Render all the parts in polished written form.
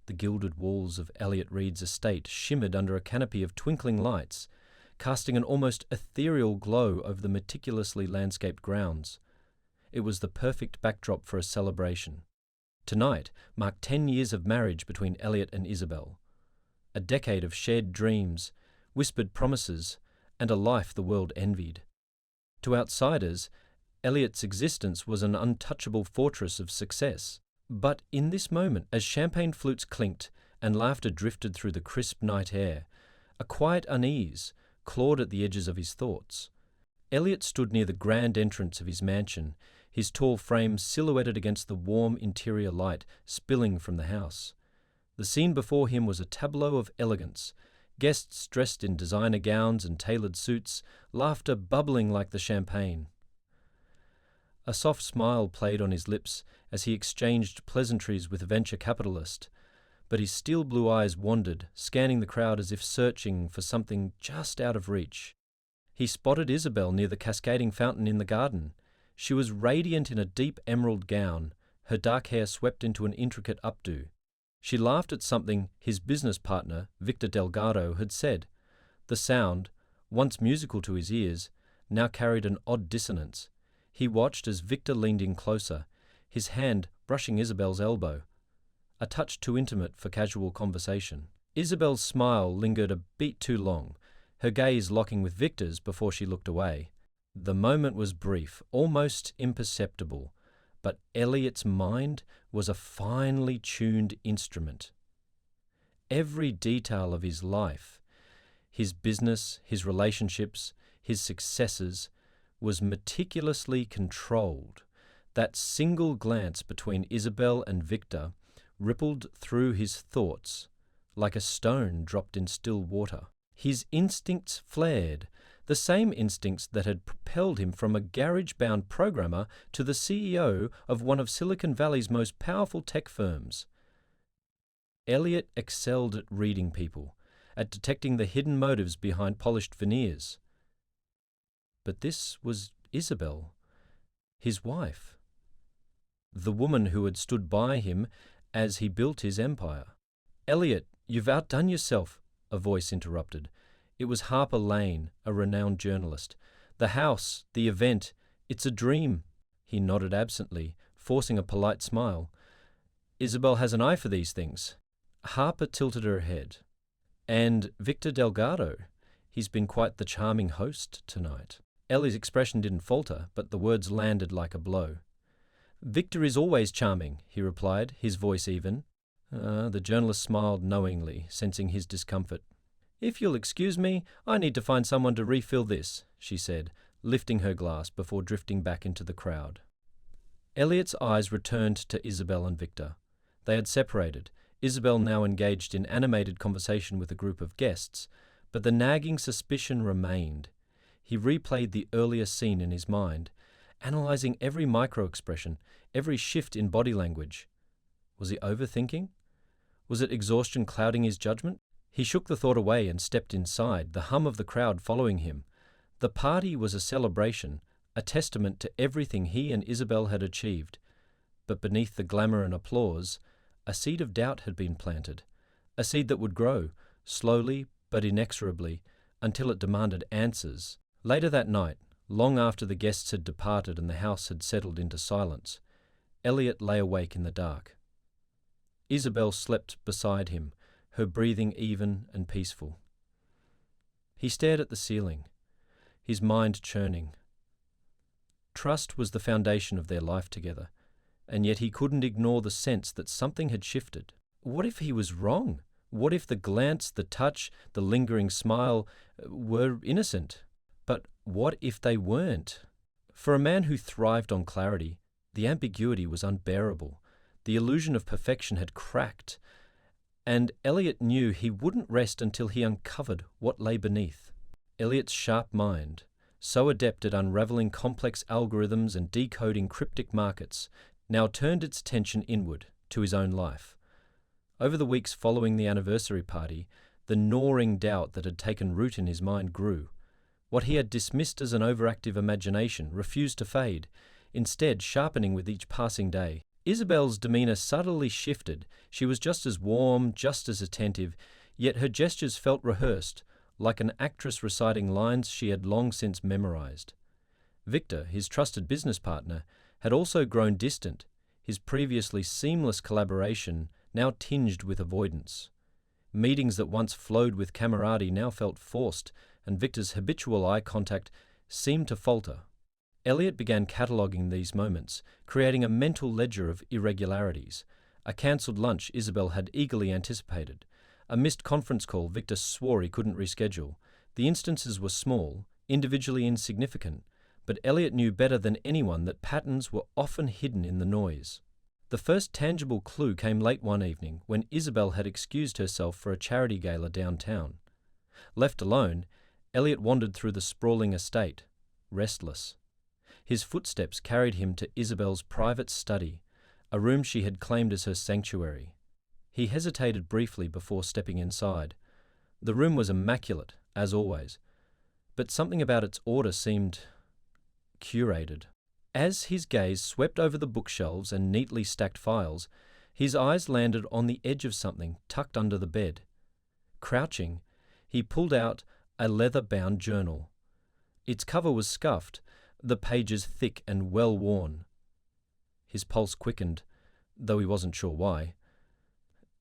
The gilded walls of Elliot Reed's estate shimmered under a canopy of twinkling lights, casting an almost ethereal glow over the meticulously landscaped grounds. It was the perfect backdrop for a celebration. Tonight marked 10 years of marriage between Elliot and Isabel. A decade of shared dreams, whispered promises, and a life the world envied. To outsiders, Elliot's existence was an untouchable fortress of success. But in this moment, as champagne flutes clinked and laughter drifted through the crisp night air, a quiet unease clawed at the edges of his thoughts. Elliot stood near the grand entrance of his mansion, his tall frame silhouetted against the warm interior light spilling from the house. The scene before him was a tableau of elegance, guests dressed in designer gowns and tailored suits, laughter bubbling like the champagne. A soft smile played on his lips as he exchanged pleasantries with a venture capitalist, but his steel blue eyes wandered, scanning the crowd as if searching for something just out of reach. He spotted Isabel near the cascading fountain in the garden. She was radiant in a deep emerald gown, her dark hair swept into an intricate updo. She laughed at something his business partner, Victor Delgado, had said. The sound, once musical to his ears, now carried an odd dissonance. He watched as Victor leaned in closer, his hand brushing Isabel's elbow, a touch too intimate for casual conversation. Isabel's smile lingered a beat too long, her gaze locking with Victor's before she looked away. The moment was brief, almost imperceptible, but Elliot's mind was a finely tuned instrument. Every detail of his life, his business, his relationships, his successes, was meticulously controlled. That single glance between Isabel and Victor rippled through his thoughts like a stone dropped in still water. His instincts flared, the same instincts that had propelled him from a garage-bound programmer to the CEO of one of Silicon Valley's most powerful tech firms. Elliot excelled at reading people, at detecting the hidden motives behind polished veneers. But this was Isabel, his wife, the woman who had stood by him as he built his empire. "Elliot, you've outdone yourself," a voice interrupted. It was Harper Lane, a renowned journalist. "The house, the event, it's a dream." He nodded absently, forcing a polite smile. "Isabel has an eye for these things." Harper tilted her head. "And Victor Delgado, he's been quite the charming host tonight." Ellie's expression didn't falter, but the words landed like a blow. "Victor is always charming," he replied, his voice even. The journalist smiled knowingly, sensing his discomfort. "If you'll excuse me, I need to find someone to refill this," she said, lifting her glass before drifting back into the crowd. Elliot's eyes returned to Isabel and Victor. They had separated, Isabel now engaged in animated conversation with a group of guests, but the nagging suspicion remained. He replayed the earlier scene in his mind, analyzing every micro-expression, every shift in body language. Was he overthinking? Was it exhaustion clouding his judgment? He shook the thought away and stepped inside, the hum of the crowd following him. The party was a celebration, a testament to everything he and Isabel had achieved. But beneath the glamour and applause, a seed of doubt had been planted, a seed that would grow, slowly but inexorably, until it demanded answers. Later that night, long after the guests had departed and the house had settled into silence, Elliot lay awake in the dark. Isabel slept beside him, her breathing even and peaceful. He stared at the ceiling, his mind churning. Trust was the foundation of their life together, and yet he couldn't ignore the sense that something had shifted. What if he was wrong? What if the glance, the touch, the lingering smile were innocent? But what if they weren't? For a man who thrived on clarity, the ambiguity was unbearable. The illusion of perfection had cracked, and Elliot knew he wouldn't rest until he uncovered what lay beneath. Elliot's sharp mind, so adept at unraveling complex algorithms and decoding cryptic markets, now turned its attention inward, to his own life. Over the weeks following the anniversary party, the gnawing doubt that had taken root in his mind grew. What he had dismissed as an overactive imagination refused to fade, instead sharpening with each passing day. Isabel's demeanor subtly shifted. She was just as warm, just as attentive, yet her gestures felt rehearsed, like an actress reciting lines she had long since memorized. Victor, his trusted business partner, had also grown distant, his previously seamless collaboration now tinged with avoidance. Meetings that once flowed with camaraderie now felt forced, and Victor's habitual eye contact seemed to falter. Elliot began cataloguing these moments, creating a mental ledger of irregularities. A cancelled lunch Isabel had eagerly anticipated. A missed conference call Victor swore he couldn't reschedule. The instances were small, individually insignificant, but Elliot knew better than anyone that patterns were often hidden in the noise. The first tangible clue came late one evening when Isabel had excused herself for a charity gala downtown. Left alone, Elliot wandered through the sprawling estate, restless. His footsteps carried him to Isabel's private study, a room she had claimed as her sanctuary. He hesitated briefly before stepping inside. The room was immaculate, as always, but something about its order seemed curated. As his gaze swept over the bookshelves and neatly stacked files, his eyes landed on the edge of something tucked under the bed. Crouching, he pulled out a leather-bound journal. Its cover was scuffed, the pages thick and well-worn. His pulse quickened, though he wasn't sure why.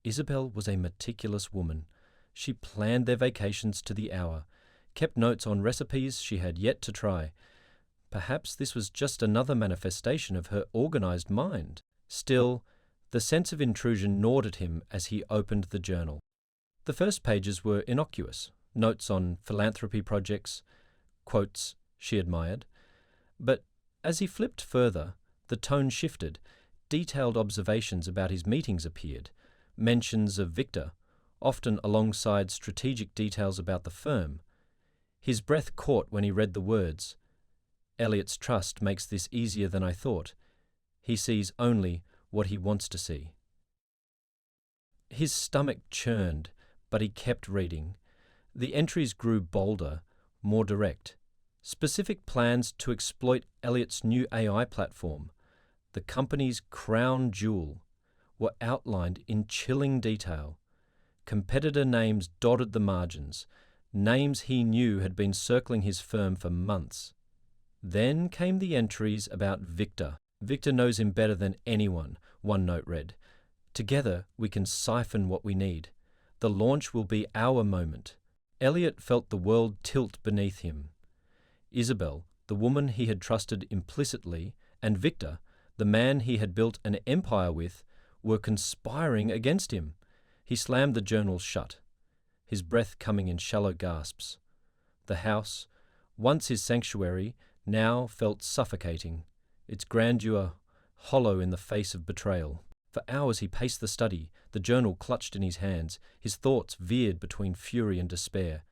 Isabel was a meticulous woman. She planned their vacations to the hour, kept notes on recipes she had yet to try. Perhaps this was just another manifestation of her organized mind. Still, the sense of intrusion gnawed at him as he opened the journal. The first pages were innocuous, notes on philanthropy projects, quotes she admired. But as he flipped further, the tone shifted. Detailed observations about his meetings appeared, mentions of Victor, often alongside strategic details about the firm. His breath caught when he read the words, "Elliot's trust makes this easier than I thought. He sees only what he wants to see." His stomach churned, but he kept reading. The entries grew bolder, more direct. Specific plans to exploit Elliot's new AI platform, the company's crown jewel, were outlined in chilling detail. Competitor names dotted the margins, names he knew had been circling his firm for months. Then came the entries about Victor. "Victor knows him better than anyone," one note read. "Together we can siphon what we need. The launch will be our moment." Elliot felt the world tilt beneath him. Isabel, the woman he had trusted implicitly, and Victor, the man he had built an empire with, were conspiring against him. He slammed the journal shut, his breath coming in shallow gasps. The house, once his sanctuary, now felt suffocating, its grandeur hollow in the face of betrayal. For hours he paced the study, the journal clutched in his hands. His thoughts veered between fury and despair.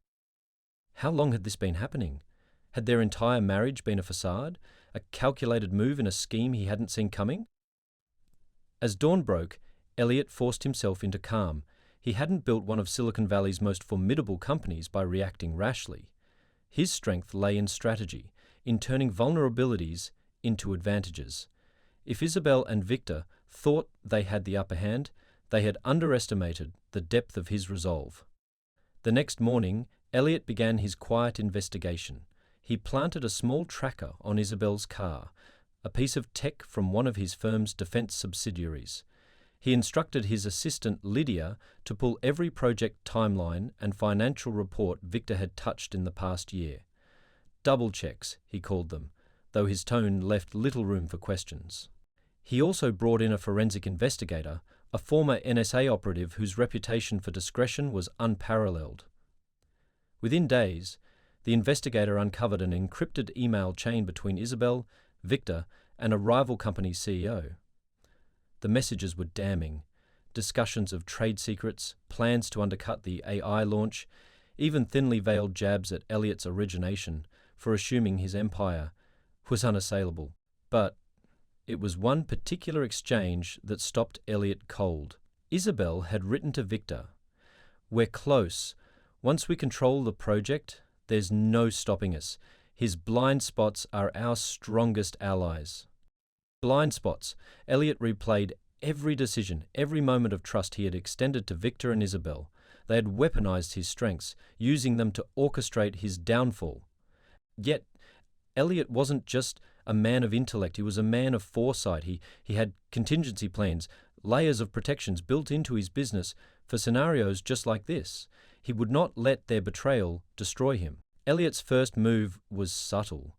How long had this been happening? Had their entire marriage been a facade, a calculated move in a scheme he hadn't seen coming? As dawn broke, Elliot forced himself into calm. He hadn't built one of Silicon Valley's most formidable companies by reacting rashly. His strength lay in strategy, in turning vulnerabilities into advantages. If Isabel and Victor thought they had the upper hand, they had underestimated the depth of his resolve. The next morning, Elliot began his quiet investigation. He planted a small tracker on Isabel's car, a piece of tech from one of his firm's defense subsidiaries. He instructed his assistant Lydia to pull every project timeline and financial report Victor had touched in the past year. Double checks, he called them, though his tone left little room for questions. He also brought in a forensic investigator, a former NSA operative whose reputation for discretion was unparalleled. Within days, the investigator uncovered an encrypted email chain between Isabel, Victor, and a rival company's CEO. The messages were damning. Discussions of trade secrets, plans to undercut the AI launch, even thinly veiled jabs at Elliot's origination for assuming his empire was unassailable. But it was one particular exchange that stopped Elliot cold. Isabel had written to Victor, "We're close. Once we control the project, there's no stopping us. His blind spots are our strongest allies." Blind spots. Elliot replayed every decision, every moment of trust he had extended to Victor and Isabel. They had weaponized his strengths, using them to orchestrate his downfall. Yet, Elliot wasn't just a man of intellect, he was a man of foresight. He had contingency plans, layers of protections built into his business for scenarios just like this. He would not let their betrayal destroy him. Elliot's first move was subtle.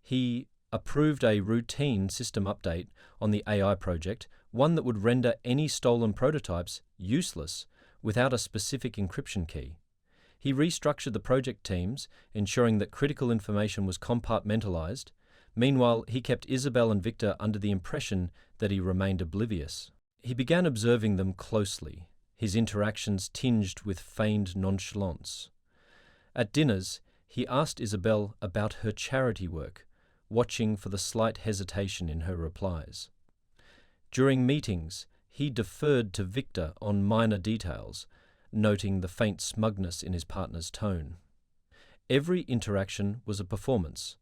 He approved a routine system update on the AI project, one that would render any stolen prototypes useless without a specific encryption key. He restructured the project teams, ensuring that critical information was compartmentalized. Meanwhile, he kept Isabel and Victor under the impression that he remained oblivious. He began observing them closely, his interactions tinged with feigned nonchalance. At dinners, he asked Isabel about her charity work, watching for the slight hesitation in her replies. During meetings, he deferred to Victor on minor details, noting the faint smugness in his partner's tone. Every interaction was a performance,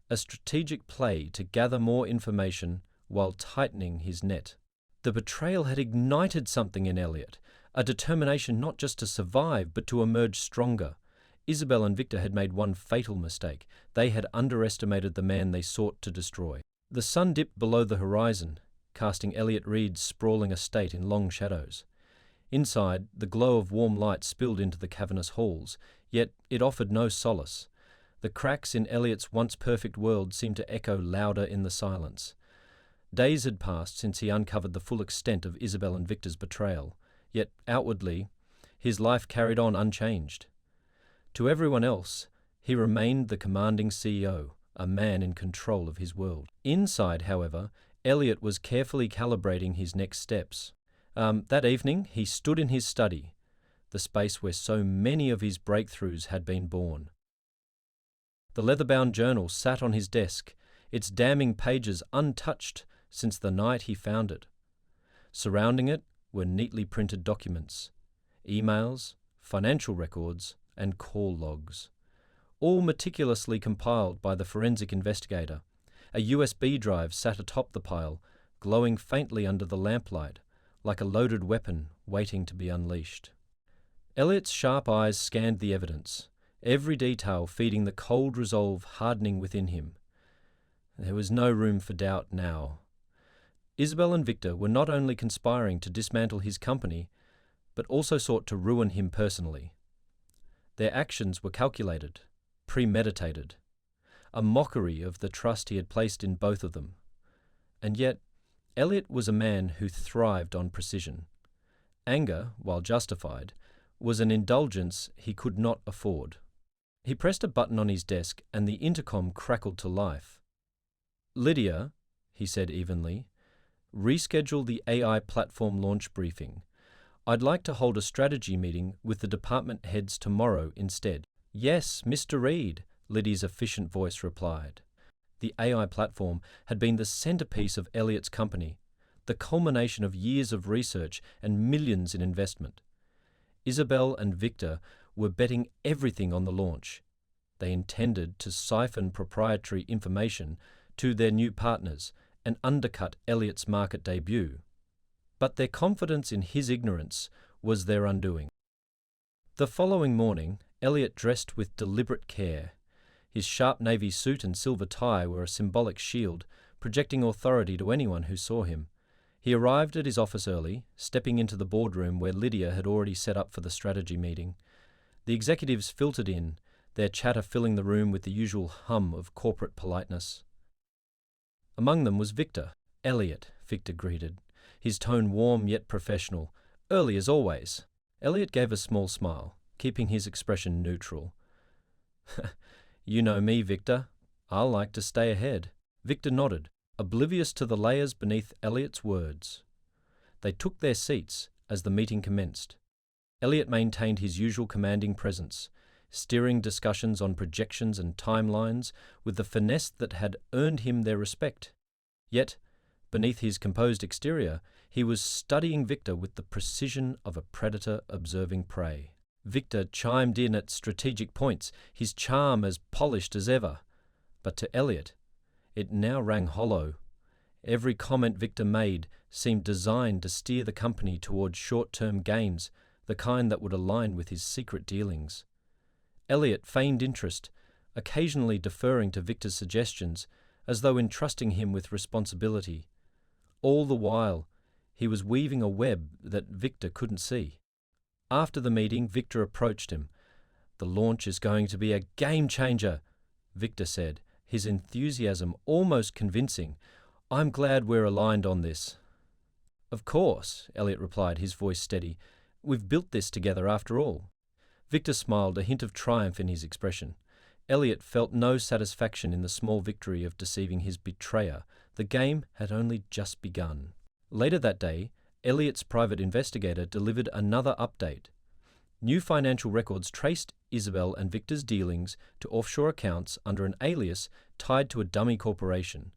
a strategic play to gather more information while tightening his net. The betrayal had ignited something in Elliot, a determination not just to survive but to emerge stronger. Isabel and Victor had made one fatal mistake. They had underestimated the man they sought to destroy. The sun dipped below the horizon, casting Elliot Reed's sprawling estate in long shadows. Inside, the glow of warm light spilled into the cavernous halls, yet it offered no solace. The cracks in Elliot's once perfect world seemed to echo louder in the silence. Days had passed since he uncovered the full extent of Isabel and Victor's betrayal, yet outwardly, his life carried on unchanged. To everyone else, he remained the commanding CEO, a man in control of his world. Inside, however, Elliot was carefully calibrating his next steps. That evening, he stood in his study, the space where so many of his breakthroughs had been born. The leather-bound journal sat on his desk, its damning pages untouched since the night he found it. Surrounding it were neatly printed documents, emails, financial records, and call logs, all meticulously compiled by the forensic investigator. A USB drive sat atop the pile, glowing faintly under the lamplight, like a loaded weapon waiting to be unleashed. Elliot's sharp eyes scanned the evidence, every detail feeding the cold resolve hardening within him. There was no room for doubt now. Isabel and Victor were not only conspiring to dismantle his company, but also sought to ruin him personally. Their actions were calculated, premeditated, a mockery of the trust he had placed in both of them. And yet, Elliot was a man who thrived on precision. Anger, while justified, was an indulgence he could not afford. He pressed a button on his desk and the intercom crackled to life. "Lydia," he said evenly, "reschedule the AI platform launch briefing. I'd like to hold a strategy meeting with the department heads tomorrow instead." "Yes, Mr. Reed," Lydia's efficient voice replied. The AI platform had been the centerpiece of Elliot's company, the culmination of years of research and millions in investment. Isabel and Victor were betting everything on the launch. They intended to siphon proprietary information to their new partners and undercut Elliot's market debut. But their confidence in his ignorance was their undoing. The following morning, Elliot dressed with deliberate care. His sharp navy suit and silver tie were a symbolic shield, projecting authority to anyone who saw him. He arrived at his office early, stepping into the boardroom where Lydia had already set up for the strategy meeting. The executives filtered in, their chatter filling the room with the usual hum of corporate politeness. Among them was Victor. "Elliot," Victor greeted, his tone warm yet professional. "Early as always." Elliot gave a small smile, keeping his expression neutral. "You know me, Victor. I'll like to stay ahead." Victor nodded, oblivious to the layers beneath Elliot's words. They took their seats as the meeting commenced. Elliot maintained his usual commanding presence, steering discussions on projections and timelines with the finesse that had earned him their respect. Yet, beneath his composed exterior, he was studying Victor with the precision of a predator observing prey. Victor chimed in at strategic points, his charm as polished as ever. But to Elliot, it now rang hollow. Every comment Victor made seemed designed to steer the company towards short-term gains, the kind that would align with his secret dealings. Elliot feigned interest, occasionally deferring to Victor's suggestions, as though entrusting him with responsibility. All the while, he was weaving a web that Victor couldn't see. After the meeting, Victor approached him. "The launch is going to be a game-changer," Victor said, his enthusiasm almost convincing. "I'm glad we're aligned on this." "Of course," Elliot replied, his voice steady. "We've built this together after all." Victor smiled, a hint of triumph in his expression. Elliot felt no satisfaction in the small victory of deceiving his betrayer. The game had only just begun. Later that day, Elliot's private investigator delivered another update. New financial records traced Isabel and Victor's dealings to offshore accounts under an alias tied to a dummy corporation.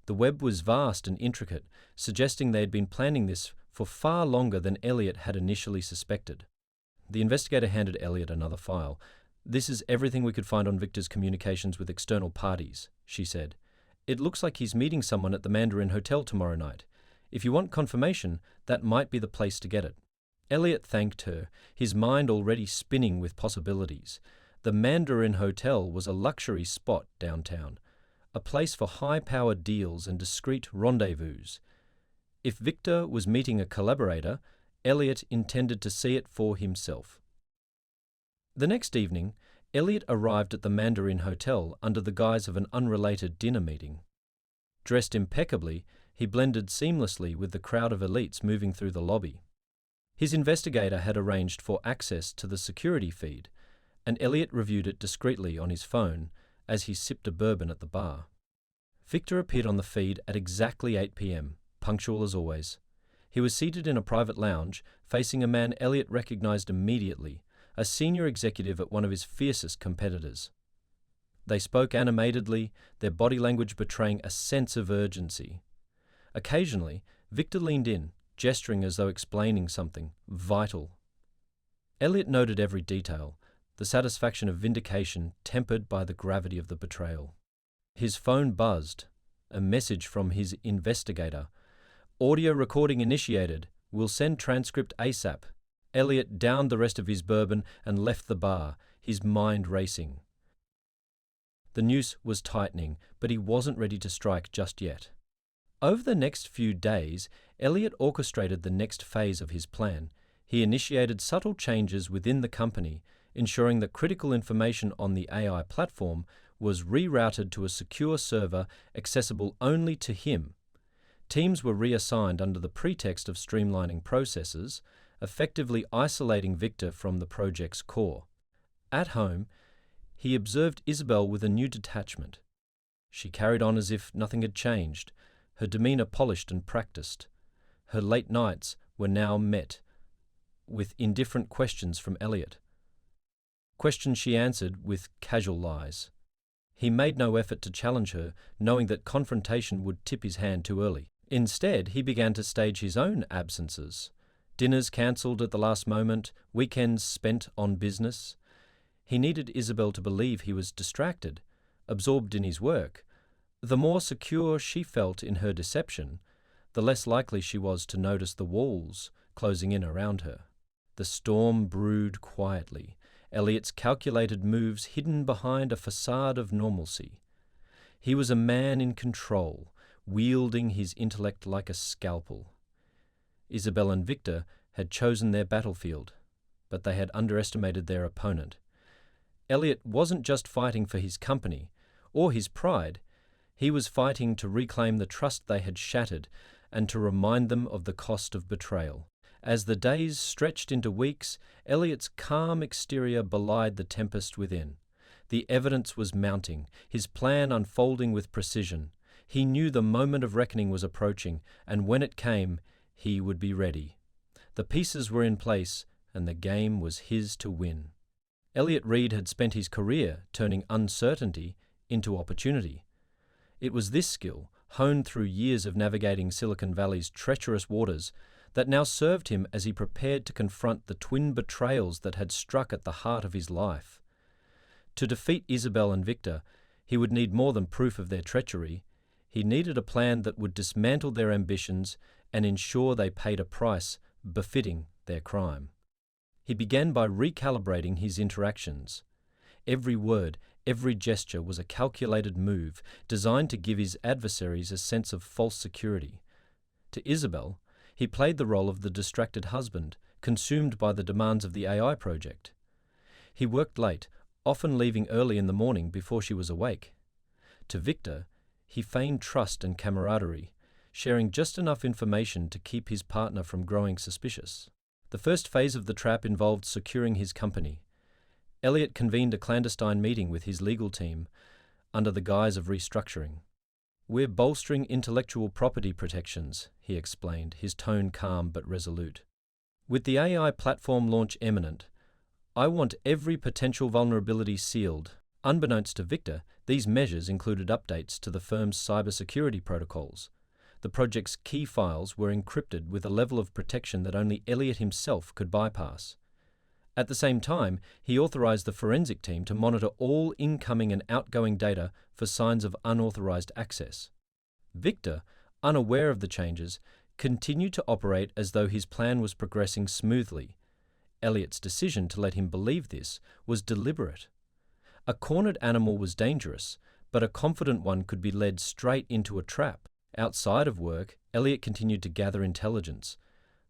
The web was vast and intricate, suggesting they had been planning this for far longer than Elliot had initially suspected. The investigator handed Elliot another file. "This is everything we could find on Victor's communications with external parties," she said. "It looks like he's meeting someone at the Mandarin Hotel tomorrow night. If you want confirmation, that might be the place to get it." Elliot thanked her, his mind already spinning with possibilities. The Mandarin Hotel was a luxury spot downtown, a place for high-powered deals and discreet rendezvous. If Victor was meeting a collaborator, Elliot intended to see it for himself. The next evening, Elliot arrived at the Mandarin Hotel under the guise of an unrelated dinner meeting. Dressed impeccably, he blended seamlessly with the crowd of elites moving through the lobby. His investigator had arranged for access to the security feed, and Elliot reviewed it discreetly on his phone as he sipped a bourbon at the bar. Victor appeared on the feed at exactly 8 p.m., punctual as always. He was seated in a private lounge, facing a man Elliot recognized immediately, a senior executive at one of his fiercest competitors. They spoke animatedly, their body language betraying a sense of urgency. Occasionally, Victor leaned in, gesturing as though explaining something vital. Elliot noted every detail, the satisfaction of vindication tempered by the gravity of the betrayal. His phone buzzed, a message from his investigator. "Audio recording initiated. We'll send transcript ASAP." Elliot downed the rest of his bourbon and left the bar, his mind racing. The noose was tightening, but he wasn't ready to strike just yet. Over the next few days, Elliot orchestrated the next phase of his plan. He initiated subtle changes within the company, ensuring that critical information on the AI platform was rerouted to a secure server accessible only to him. Teams were reassigned under the pretext of streamlining processes, effectively isolating Victor from the project's core. At home, he observed Isabel with a new detachment. She carried on as if nothing had changed, her demeanor polished and practiced. Her late nights were now met with indifferent questions from Elliot. Questions she answered with casual lies. He made no effort to challenge her, knowing that confrontation would tip his hand too early. Instead, he began to stage his own absences. Dinners cancelled at the last moment, weekends spent on business. He needed Isabel to believe he was distracted, absorbed in his work. The more secure she felt in her deception, the less likely she was to notice the walls closing in around her. The storm brewed quietly, Elliot's calculated moves hidden behind a facade of normalcy. He was a man in control, wielding his intellect like a scalpel. Isabel and Victor had chosen their battlefield, but they had underestimated their opponent. Elliot wasn't just fighting for his company or his pride. He was fighting to reclaim the trust they had shattered and to remind them of the cost of betrayal. As the days stretched into weeks, Elliot's calm exterior belied the tempest within. The evidence was mounting, his plan unfolding with precision. He knew the moment of reckoning was approaching, and when it came, he would be ready. The pieces were in place, and the game was his to win. Elliot Reed had spent his career turning uncertainty into opportunity. It was this skill, honed through years of navigating Silicon Valley's treacherous waters, that now served him as he prepared to confront the twin betrayals that had struck at the heart of his life. To defeat Isabel and Victor, he would need more than proof of their treachery. He needed a plan that would dismantle their ambitions and ensure they paid a price befitting their crime. He began by recalibrating his interactions. Every word, every gesture was a calculated move designed to give his adversaries a sense of false security. To Isabel, he played the role of the distracted husband, consumed by the demands of the AI project. He worked late, often leaving early in the morning before she was awake. To Victor, he feigned trust and camaraderie, sharing just enough information to keep his partner from growing suspicious. The first phase of the trap involved securing his company. Elliot convened a clandestine meeting with his legal team under the guise of restructuring. "We're bolstering intellectual property protections," he explained, his tone calm but resolute. "With the AI platform launch imminent, I want every potential vulnerability sealed." Unbeknownst to Victor, these measures included updates to the firm's cybersecurity protocols. The project's key files were encrypted with a level of protection that only Elliot himself could bypass. At the same time, he authorized the forensic team to monitor all incoming and outgoing data for signs of unauthorized access. Victor, unaware of the changes, continued to operate as though his plan was progressing smoothly. Elliot's decision to let him believe this was deliberate. A cornered animal was dangerous, but a confident one could be led straight into a trap. Outside of work, Elliot continued to gather intelligence.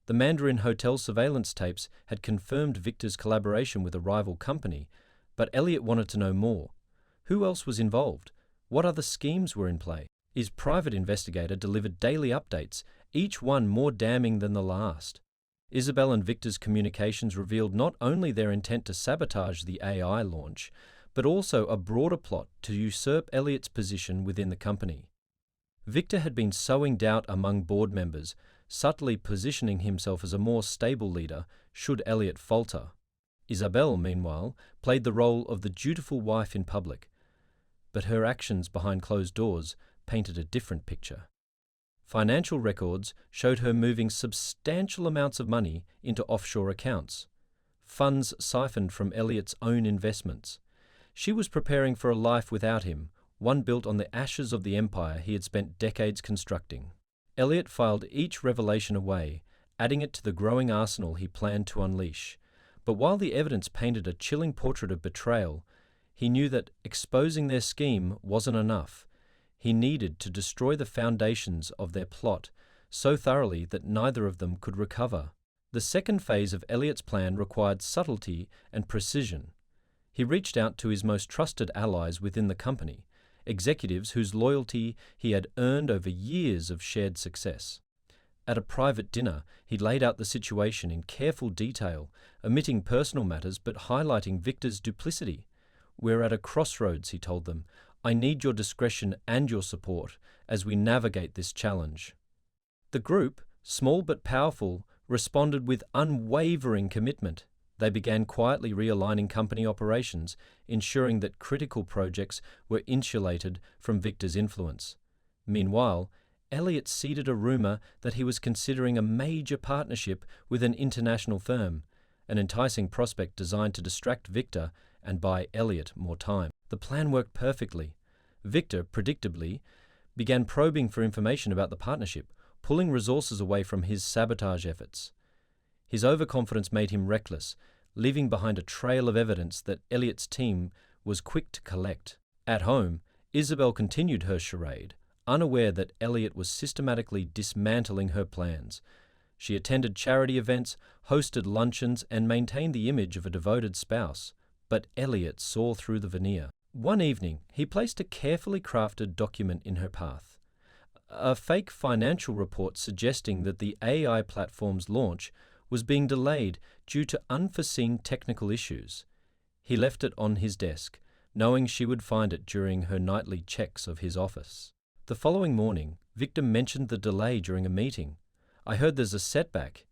The Mandarin Hotel surveillance tapes had confirmed Victor's collaboration with a rival company, but Elliot wanted to know more. Who else was involved? What other schemes were in play? His private investigator delivered daily updates, each one more damning than the last. Isabel and Victor's communications revealed not only their intent to sabotage the AI launch, but also a broader plot to usurp Elliot's position within the company. Victor had been sowing doubt among board members, subtly positioning himself as a more stable leader should Elliot falter. Isabel, meanwhile, played the role of the dutiful wife in public, but her actions behind closed doors painted a different picture. Financial records showed her moving substantial amounts of money into offshore accounts, funds siphoned from Elliot's own investments. She was preparing for a life without him, one built on the ashes of the empire he had spent decades constructing. Elliot filed each revelation away, adding it to the growing arsenal he planned to unleash. But while the evidence painted a chilling portrait of betrayal, he knew that exposing their scheme wasn't enough. He needed to destroy the foundations of their plot so thoroughly that neither of them could recover. The second phase of Elliot's plan required subtlety and precision. He reached out to his most trusted allies within the company, executives whose loyalty he had earned over years of shared success. At a private dinner, he laid out the situation in careful detail, omitting personal matters but highlighting Victor's duplicity. "We're at a crossroads," he told them. "I need your discretion and your support as we navigate this challenge." The group, small but powerful, responded with unwavering commitment. They began quietly realigning company operations, ensuring that critical projects were insulated from Victor's influence. Meanwhile, Elliot seeded a rumor that he was considering a major partnership with an international firm, an enticing prospect designed to distract Victor and buy Elliot more time. The plan worked perfectly. Victor, predictably, began probing for information about the partnership, pulling resources away from his sabotage efforts. His overconfidence made him reckless, leaving behind a trail of evidence that Elliot's team was quick to collect. At home, Isabel continued her charade, unaware that Elliot was systematically dismantling her plans. She attended charity events, hosted luncheons, and maintained the image of a devoted spouse. But Elliot saw through the veneer. One evening, he placed a carefully crafted document in her path. A fake financial report suggesting that the AI platform's launch was being delayed due to unforeseen technical issues. He left it on his desk, knowing she would find it during her nightly checks of his office. The following morning, Victor mentioned the delay during a meeting. "I heard there's a setback,"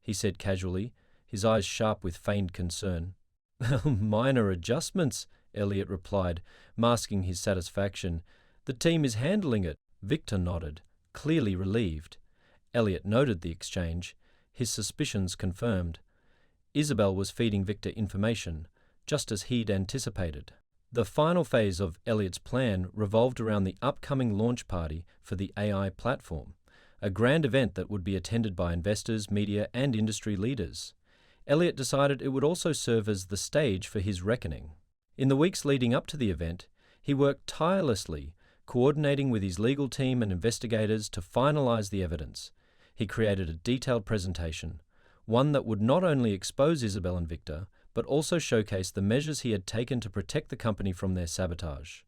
he said casually, his eyes sharp with feigned concern. "Minor adjustments," Elliot replied, masking his satisfaction. "The team is handling it." Victor nodded, clearly relieved. Elliot noted the exchange, his suspicions confirmed. Isabel was feeding Victor information, just as he'd anticipated. The final phase of Elliot's plan revolved around the upcoming launch party for the AI platform, a grand event that would be attended by investors, media, and industry leaders. Elliot decided it would also serve as the stage for his reckoning. In the weeks leading up to the event, he worked tirelessly, coordinating with his legal team and investigators to finalize the evidence. He created a detailed presentation, one that would not only expose Isabel and Victor, but also showcase the measures he had taken to protect the company from their sabotage.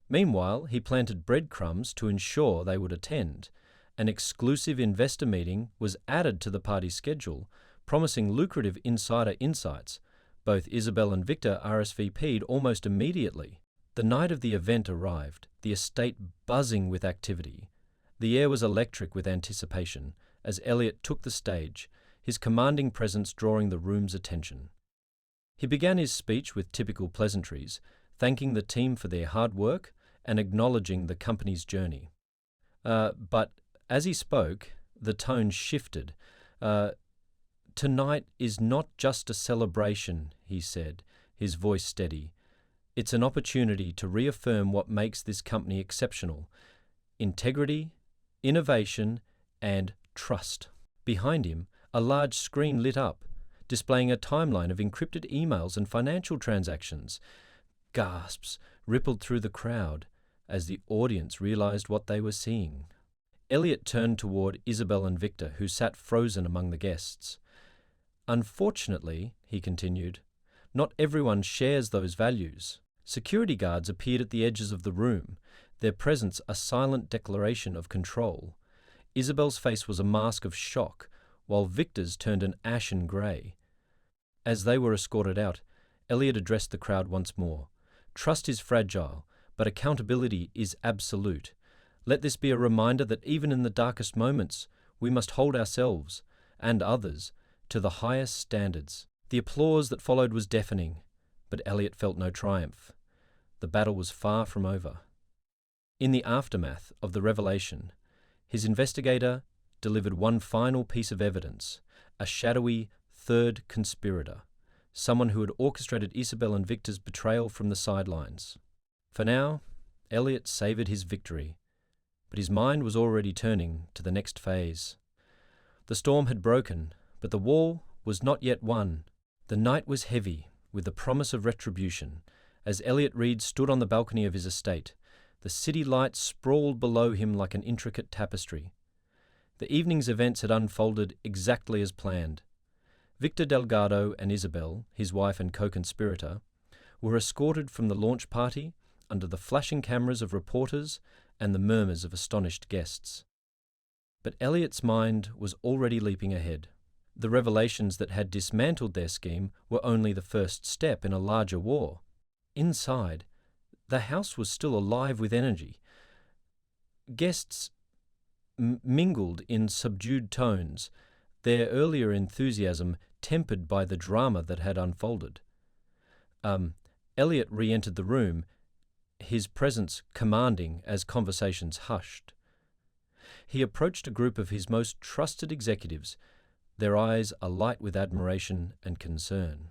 Meanwhile, he planted breadcrumbs to ensure they would attend. An exclusive investor meeting was added to the party's schedule, promising lucrative insider insights. Both Isabel and Victor RSVP'd almost immediately. The night of the event arrived, the estate buzzing with activity. The air was electric with anticipation as Elliot took the stage, his commanding presence drawing the room's attention. He began his speech with typical pleasantries, thanking the team for their hard work and acknowledging the company's journey. But as he spoke, the tone shifted. "Tonight is not just a celebration," he said, his voice steady. "It's an opportunity to reaffirm what makes this company exceptional: integrity, innovation, and trust." Behind him, a large screen lit up, displaying a timeline of encrypted emails and financial transactions. Gasps rippled through the crowd as the audience realized what they were seeing. Elliot turned toward Isabel and Victor, who sat frozen among the guests. "Unfortunately," he continued, "not everyone shares those values." Security guards appeared at the edges of the room, their presence a silent declaration of control. Isabel's face was a mask of shock, while Victor's turned an ashen grey. As they were escorted out, Elliot addressed the crowd once more. "Trust is fragile, but accountability is absolute. Let this be a reminder that even in the darkest moments, we must hold ourselves, and others, to the highest standards." The applause that followed was deafening, but Elliot felt no triumph. The battle was far from over. In the aftermath of the revelation, his investigator delivered one final piece of evidence: a shadowy third conspirator, someone who had orchestrated Isabel and Victor's betrayal from the sidelines. For now, Elliot savoured his victory, but his mind was already turning to the next phase. The storm had broken, but the war was not yet won. The night was heavy with the promise of retribution. As Elliot Reed stood on the balcony of his estate, the city lights sprawled below him like an intricate tapestry. The evening's events had unfolded exactly as planned. Victor Delgado and Isabel, his wife and co-conspirator, were escorted from the launch party under the flashing cameras of reporters and the murmurs of astonished guests. But Elliot's mind was already leaping ahead. The revelations that had dismantled their scheme were only the first step in a larger war. Inside, the house was still alive with energy. Guests mingled in subdued tones, their earlier enthusiasm tempered by the drama that had unfolded. Elliot re-entered the room, his presence commanding as conversations hushed. He approached a group of his most trusted executives, their eyes alight with admiration and concern.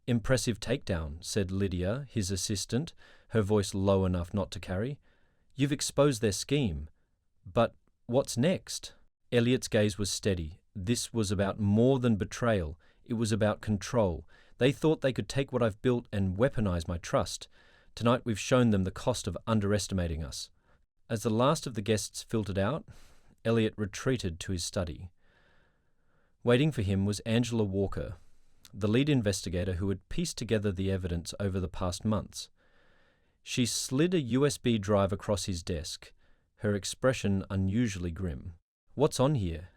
"Impressive takedown," said Lydia, his assistant, her voice low enough not to carry. "You've exposed their scheme. But what's next?" Elliot's gaze was steady. This was about more than betrayal. It was about control. "They thought they could take what I've built and weaponize my trust. Tonight we've shown them the cost of underestimating us." As the last of the guests filtered out, Elliot retreated to his study. Waiting for him was Angela Walker, the lead investigator who had pieced together the evidence over the past months. She slid a USB drive across his desk, her expression unusually grim. "What's on here?"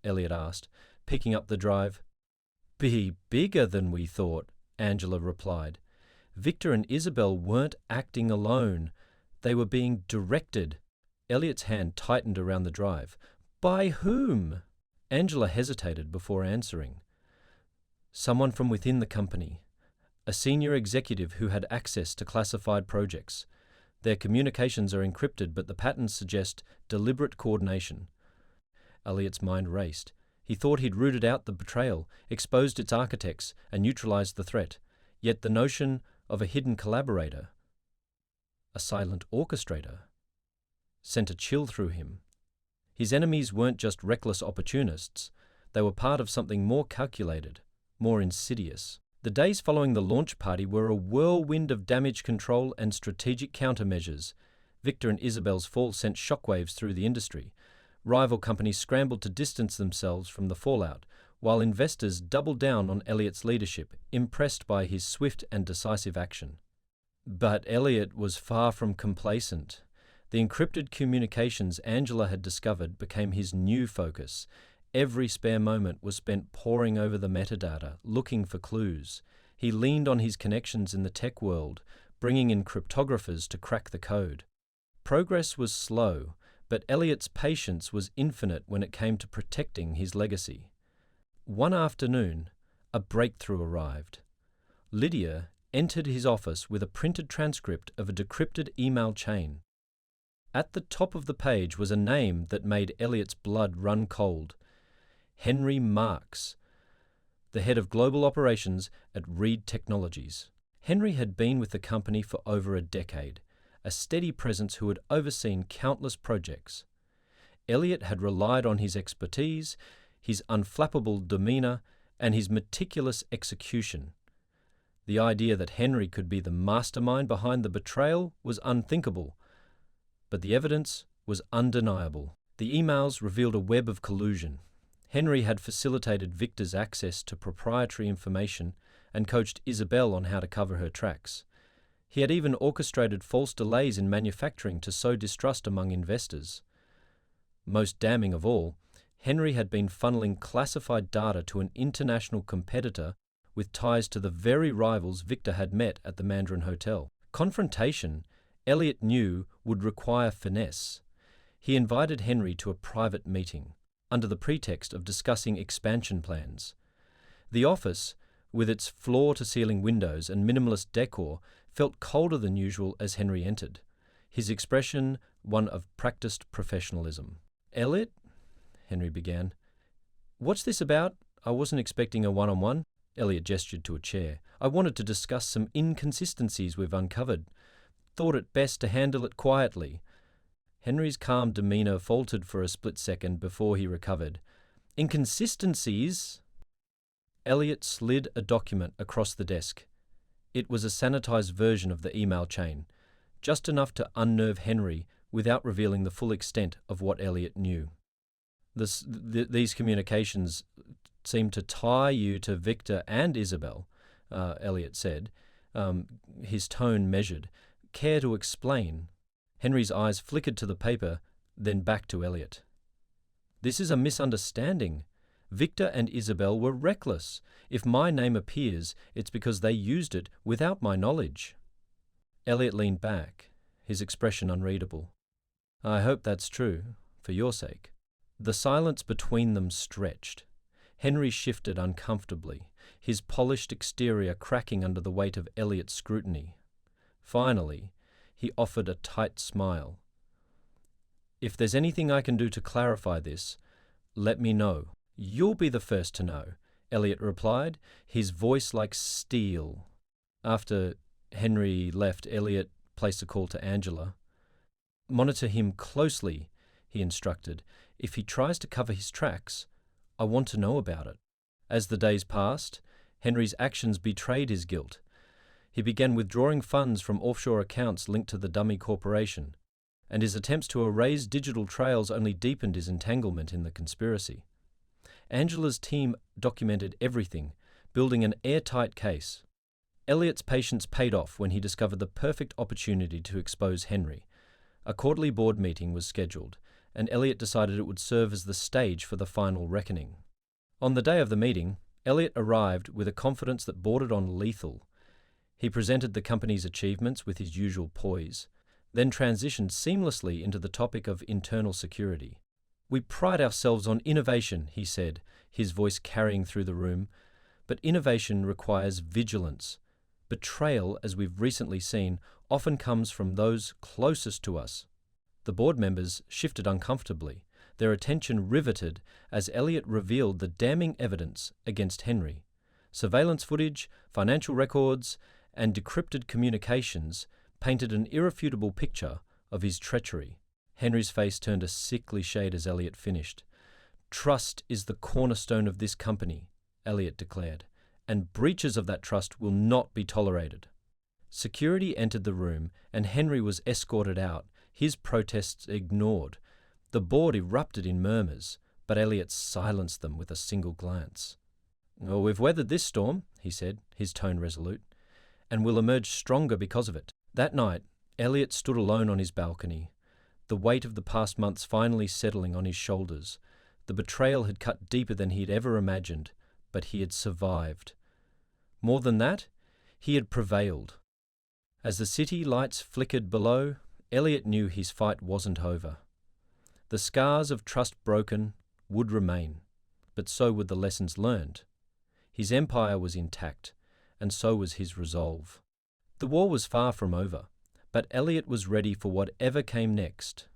Elliot asked, picking up the drive. "Be bigger than we thought," Angela replied. "Victor and Isabel weren't acting alone. They were being directed." Elliot's hand tightened around the drive. "By whom?" Angela hesitated before answering. "Someone from within the company. A senior executive who had access to classified projects. Their communications are encrypted, but the patterns suggest deliberate coordination." Elliot's mind raced. He thought he'd rooted out the betrayal, exposed its architects, and neutralized the threat. Yet the notion of a hidden collaborator, a silent orchestrator, sent a chill through him. His enemies weren't just reckless opportunists, they were part of something more calculated, more insidious. The days following the launch party were a whirlwind of damage control and strategic countermeasures. Victor and Isabel's fall sent shockwaves through the industry. Rival companies scrambled to distance themselves from the fallout, while investors doubled down on Elliot's leadership, impressed by his swift and decisive action. But Elliot was far from complacent. The encrypted communications Angela had discovered became his new focus. Every spare moment was spent poring over the metadata, looking for clues. He leaned on his connections in the tech world, bringing in cryptographers to crack the code. Progress was slow, but Elliot's patience was infinite when it came to protecting his legacy. One afternoon, a breakthrough arrived. Lydia entered his office with a printed transcript of a decrypted email chain. At the top of the page was a name that made Elliot's blood run cold. Henry Marks, the head of global operations at Reed Technologies. Henry had been with the company for over a decade, a steady presence who had overseen countless projects. Elliot had relied on his expertise, his unflappable demeanor, and his meticulous execution. The idea that Henry could be the mastermind behind the betrayal was unthinkable, but the evidence was undeniable. The emails revealed a web of collusion. Henry had facilitated Victor's access to proprietary information and coached Isabel on how to cover her tracks. He had even orchestrated false delays in manufacturing to sow distrust among investors. Most damning of all, Henry had been funneling classified data to an international competitor with ties to the very rivals Victor had met at the Mandarin Hotel. Confrontation, Elliot knew, would require finesse. He invited Henry to a private meeting, under the pretext of discussing expansion plans. The office, with its floor-to-ceiling windows and minimalist decor, felt colder than usual as Henry entered, his expression one of practiced professionalism. "Elliot," Henry began, "what's this about? I wasn't expecting a one-on-one." Elliot gestured to a chair. "I wanted to discuss some inconsistencies we've uncovered. Thought it best to handle it quietly." Henry's calm demeanor faltered for a split second before he recovered. "Inconsistencies?" Elliot slid a document across the desk. It was a sanitized version of the email chain, just enough to unnerve Henry without revealing the full extent of what Elliot knew. These communications seemed to tie you to Victor and Isabel, Elliot said, his tone measured. "Care to explain?" Henry's eyes flickered to the paper, then back to Elliot. "This is a misunderstanding. Victor and Isabel were reckless. If my name appears, it's because they used it without my knowledge." Elliot leaned back, his expression unreadable. "I hope that's true, for your sake." The silence between them stretched. Henry shifted uncomfortably, his polished exterior cracking under the weight of Elliot's scrutiny. Finally, he offered a tight smile. "If there's anything I can do to clarify this, let me know." "You'll be the first to know," Elliot replied, his voice like steel. After Henry left, Elliot placed a call to Angela. "Monitor him closely," he instructed. "If he tries to cover his tracks, I want to know about it." As the days passed, Henry's actions betrayed his guilt. He began withdrawing funds from offshore accounts linked to the dummy corporation, and his attempts to erase digital trails only deepened his entanglement in the conspiracy. Angela's team documented everything, building an airtight case. Elliot's patience paid off when he discovered the perfect opportunity to expose Henry. A quarterly board meeting was scheduled, and Elliot decided it would serve as the stage for the final reckoning. On the day of the meeting, Elliot arrived with a confidence that bordered on lethal. He presented the company's achievements with his usual poise, then transitioned seamlessly into the topic of internal security. "We pride ourselves on innovation," he said, his voice carrying through the room. "But innovation requires vigilance. Betrayal, as we've recently seen, often comes from those closest to us." The board members shifted uncomfortably, their attention riveted as Elliot revealed the damning evidence against Henry. Surveillance footage, financial records, and decrypted communications painted an irrefutable picture of his treachery. Henry's face turned a sickly shade as Elliot finished. "Trust is the cornerstone of this company," Elliot declared, "and breaches of that trust will not be tolerated." Security entered the room, and Henry was escorted out, his protests ignored. The board erupted in murmurs, but Elliot silenced them with a single glance. "Well, we've weathered this storm," he said, his tone resolute, "and we'll emerge stronger because of it." That night, Elliot stood alone on his balcony, the weight of the past months finally settling on his shoulders. The betrayal had cut deeper than he had ever imagined, but he had survived. More than that, he had prevailed. As the city lights flickered below, Elliot knew his fight wasn't over. The scars of trust broken would remain, but so would the lessons learned. His empire was intact, and so was his resolve. The war was far from over, but Elliot was ready for whatever came next.